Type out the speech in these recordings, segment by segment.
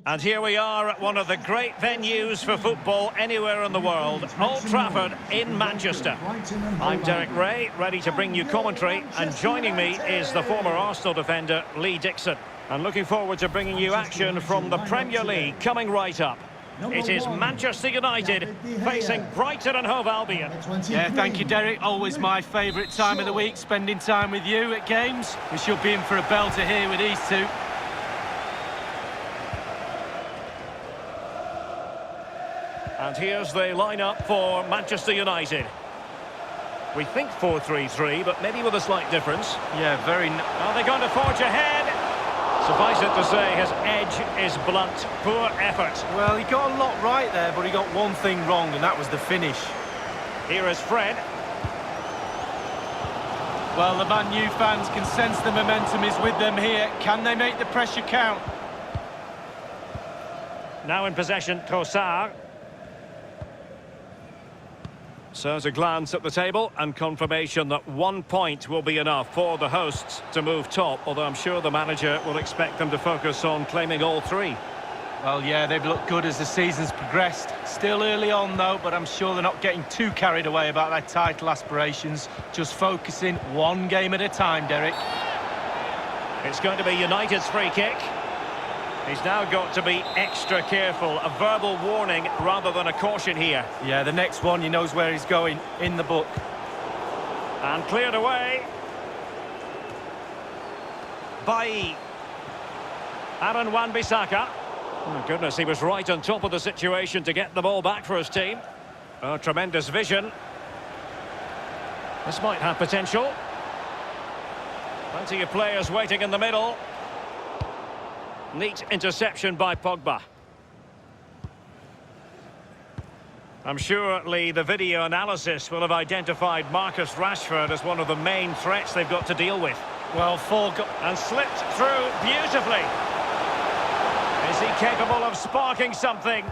And here we are at one of the great venues for football anywhere in the world, Old Trafford in Manchester. I'm Derek Ray, ready to bring you commentary, and joining me is the former Arsenal defender Lee Dixon. And looking forward to bringing you action from the Premier League coming right up. It is Manchester United facing Brighton and Hove Albion. Yeah, thank you, Derek. Always my favourite time of the week, spending time with you at games. We should be in for a belter here with these two. And here's the lineup for Manchester United. We think 4-3-3, but maybe with a slight difference. Yeah, Are they going to forge ahead? Suffice it to say, his edge is blunt. Poor effort. Well, he got a lot right there, but he got one thing wrong, and that was the finish. Here is Fred. Well, the Man U fans can sense the momentum is with them here. Can they make the pressure count? Now in possession, Trossard. So as a glance at the table and confirmation that 1 point will be enough for the hosts to move top, although I'm sure the manager will expect them to focus on claiming all three. Well, yeah, they've looked good as the season's progressed. Still early on, though, but I'm sure they're not getting too carried away about their title aspirations. Just focusing one game at a time, Derek. It's going to be United's free kick. He's now got to be extra careful. A verbal warning rather than a caution here. Yeah, the next one, he knows where he's going, in the book. And cleared away. Bailly. Aaron Wan-Bissaka. Oh, goodness, he was right on top of the situation to get the ball back for his team. Oh, tremendous vision. This might have potential. Plenty of players waiting in the middle. Neat interception by Pogba. I'm sure, Lee, the video analysis will have identified Marcus Rashford as one of the main threats they've got to deal with. Well, and slipped through beautifully. Is he capable of sparking something?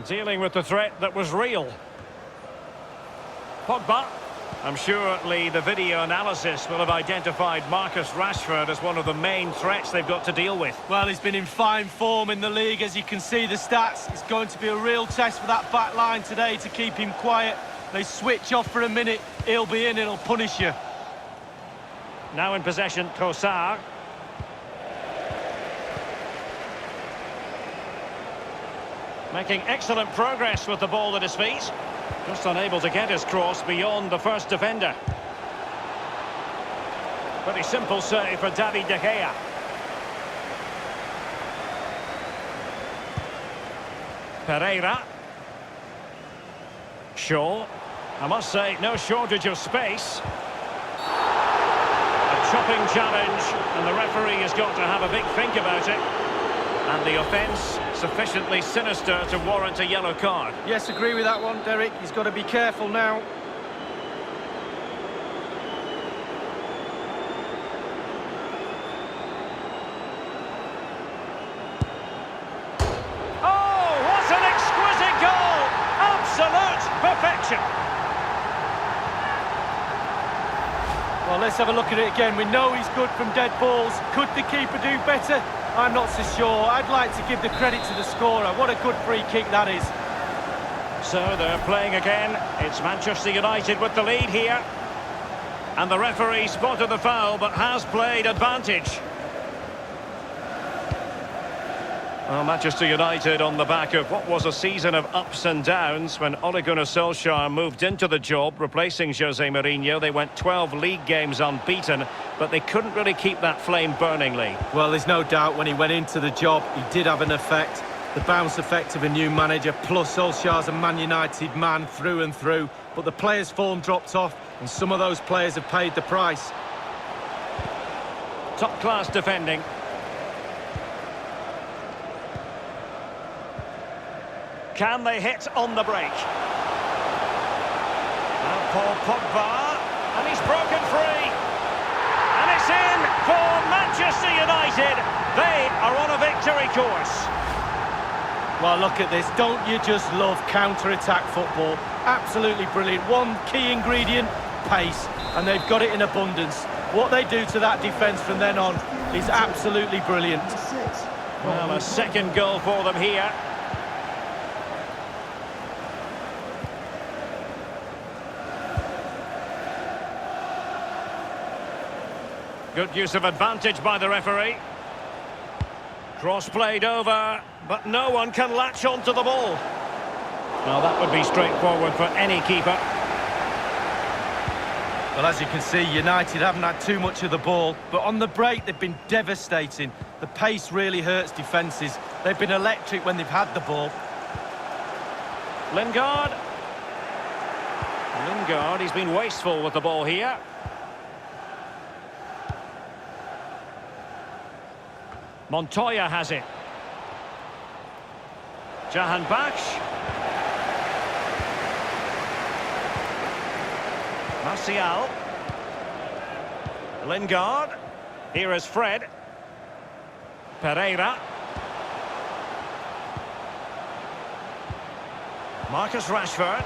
Dealing with the threat that was real. Pogba. I'm sure, Lee, the video analysis will have identified Marcus Rashford as one of the main threats they've got to deal with. Well, he's been in fine form in the league, as you can see the stats. It's going to be a real test for that back line today to keep him quiet. They switch off for a minute, he'll be in, he'll punish you. Now in possession, Trossard. Making excellent progress with the ball at his feet. Just unable to get his cross beyond the first defender. Pretty simple save for David De Gea. Pereira. Shaw. I must say, no shortage of space. A chopping challenge, and the referee has got to have a big think about it. And the offence sufficiently sinister to warrant a yellow card. Yes, agree with that one, Derek. He's got to be careful now. Oh, what an exquisite goal! Absolute perfection. Well, let's have a look at it again. We know he's good from dead balls. Could the keeper do better? I'm not so sure. I'd like to give the credit to the scorer. What a good free kick that is. So they're playing again. It's Manchester United with the lead here. And the referee spotted the foul, but has played advantage. Well, Manchester United on the back of what was a season of ups and downs. When Ole Gunnar Solskjaer moved into the job, replacing Jose Mourinho, they went 12 league games unbeaten, but they couldn't really keep that flame burning, Lee. Well, there's no doubt when he went into the job, he did have an effect. The bounce effect of a new manager, plus Solskjaer's a Man United man through and through. But the players' form dropped off, and some of those players have paid the price. Top-class defending. Can they hit on the break? And Paul Pogba, and he's broken free. And it's in for Manchester United. They are on a victory course. Well, look at this. Don't you just love counter-attack football? Absolutely brilliant. One key ingredient, pace. And they've got it in abundance. What they do to that defence from then on, He's absolutely brilliant. Well, a second goal for them here. Good use of advantage by the referee. Cross played over, but no one can latch onto the ball. Well, that would be straightforward for any keeper. Well, as you can see, United haven't had too much of the ball, but on the break they've been devastating. The pace really hurts defences. They've been electric when they've had the ball. Lingard. Lingard, he's been wasteful with the ball here. Montoya has it. Jahan Baksh. Martial. Lingard. Here is Fred. Pereira. Marcus Rashford.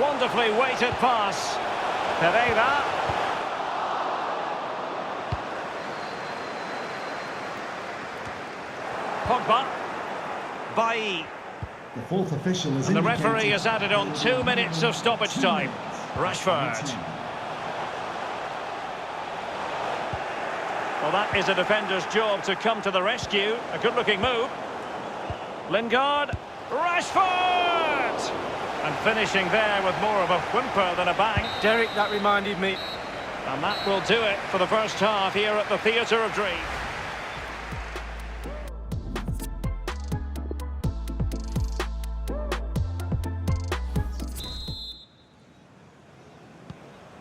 Wonderfully weighted pass. Pereira. Pogba. Bailly. The fourth official is and the referee has added on 2 minutes of stoppage time. Rashford. Well, that is a defender's job to come to the rescue. A good-looking move. Lingard. Rashford! And finishing there with more of a whimper than a bang. Derek, that reminded me. And that will do it for the first half here at the Theatre of Dreams.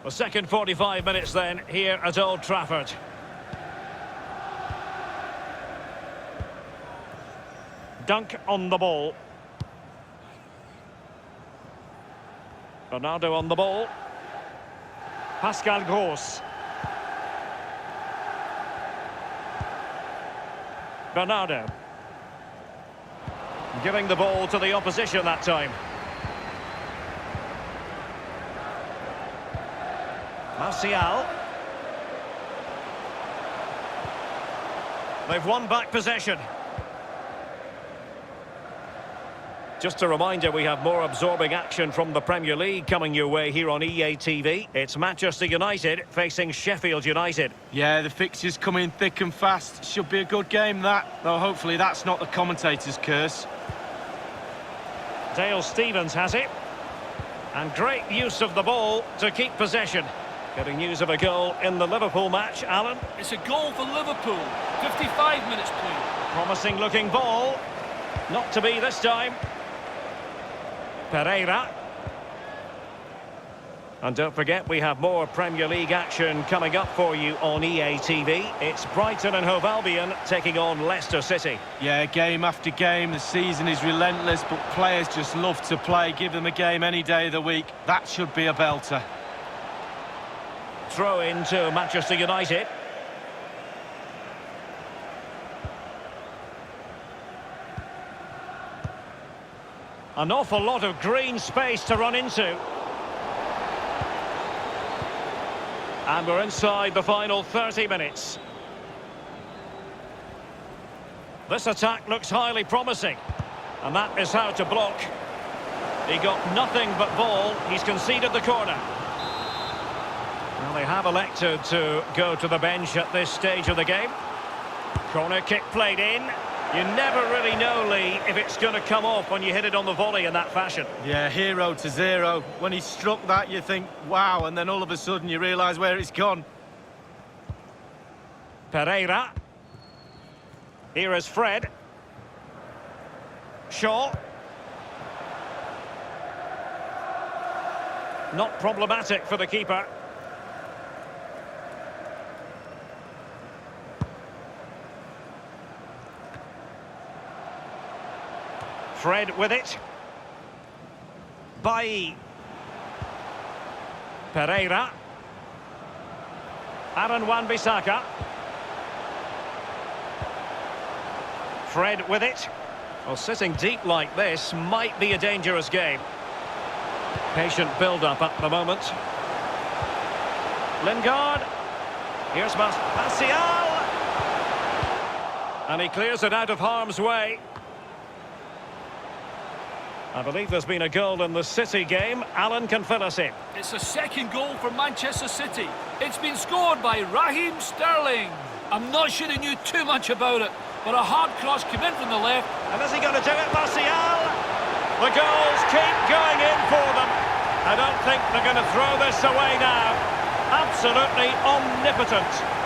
The second 45 minutes then here at Old Trafford. Dunk on the ball. Bernardo on the ball. Pascal Gross. Bernardo. Giving the ball to the opposition that time. Martial. They've won back possession. Just a reminder, we have more absorbing action from the Premier League coming your way here on EA TV. It's Manchester United facing Sheffield United. Yeah, the fixtures come in thick and fast. Should be a good game, that. Though hopefully that's not the commentator's curse. Dale Stevens has it. And great use of the ball to keep possession. Getting news of a goal in the Liverpool match, Alan. It's a goal for Liverpool. 55 minutes played. Promising looking ball. Not to be this time. Pereira. And don't forget, we have more Premier League action coming up for you on EA TV. It's Brighton and Hove Albion taking on Leicester City. Yeah, game after game, the season is relentless, but players just love to play. Give them a game any day of the week. That should be a belter. Throw into Manchester United. An awful lot of green space to run into. And we're inside the final 30 minutes. This attack looks highly promising. And that is how to block. He got nothing but ball. He's conceded the corner. Well, they have elected to go to the bench at this stage of the game. Corner kick played in. You never really know, Lee, if it's going to come off when you hit it on the volley in that fashion. Yeah, 0-0. When he struck that, you think, wow, and then all of a sudden you realise where it's gone. Pereira. Here is Fred. Shaw. Not problematic for the keeper. Fred with it. Bailly. Pereira. Aaron Wan-Bissaka. Fred with it. Well, sitting deep like this might be a dangerous game. Patient build-up at the moment. Lingard. Here's Martial. And he clears it out of harm's way. I believe there's been a goal in the City game. Alan can fill us in. It's a second goal for Manchester City. It's been scored by Raheem Sterling. I'm not sure he knew too much about it, but a hard cross came in from the left. And is he going to do it, Martial? The goals keep going in for them. I don't think they're going to throw this away now. Absolutely omnipotent.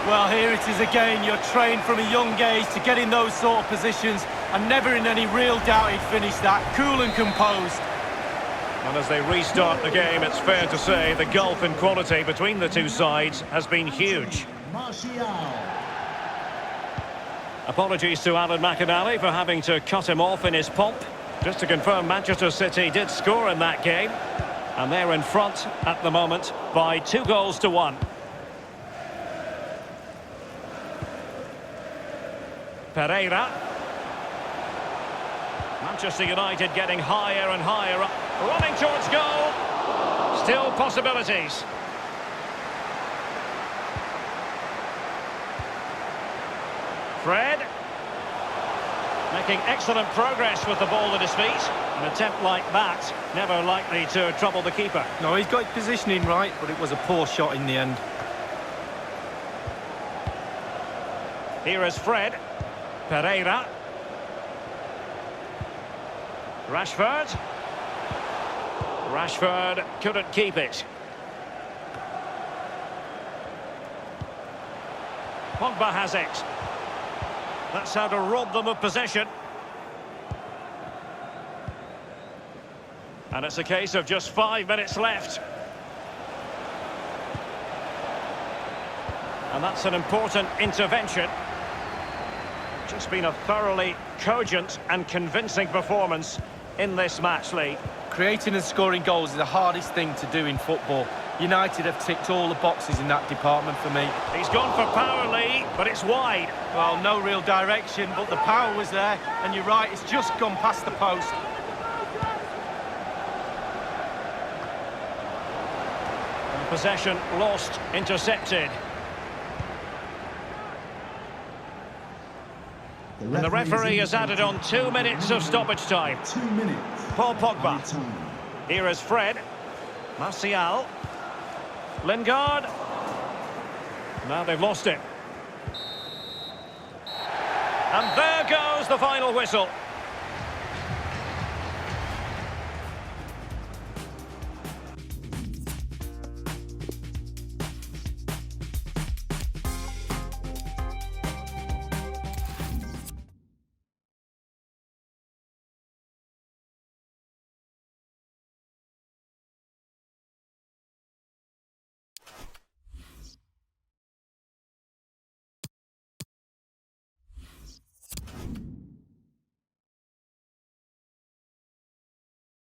Well, here it is again. You're trained from a young age to get in those sort of positions, and never in any real doubt he'd finish that. Cool and composed. And as they restart the game, it's fair to say the gulf in quality between the two sides has been huge. Apologies to Alan McInally for having to cut him off in his pomp. Just to confirm, Manchester City did score in that game, and they're in front at the moment by 2-1. Pereira. Manchester United getting higher and higher up. Running towards goal. Still possibilities. Fred. Making excellent progress with the ball at his feet. An attempt like that, never likely to trouble the keeper. No, he's got his positioning right, but it was a poor shot in the end. Here is Fred. Pereira. Rashford. Rashford couldn't keep it. Pogba has it. That's how to rob them of possession. And it's a case of just 5 minutes left. And that's an important intervention. Just been a thoroughly cogent and convincing performance in this match, Lee. Creating and scoring goals is the hardest thing to do in football. United have ticked all the boxes in that department for me. He's gone for power, Lee, but it's wide. Well, no real direction, but the power was there, and you're right, it's just gone past the post. And possession lost, intercepted. And the referee has added on 2 minutes of stoppage time. 2 minutes. Paul Pogba. Here is Fred. Martial. Lingard. Now they've lost it. And there goes the final whistle.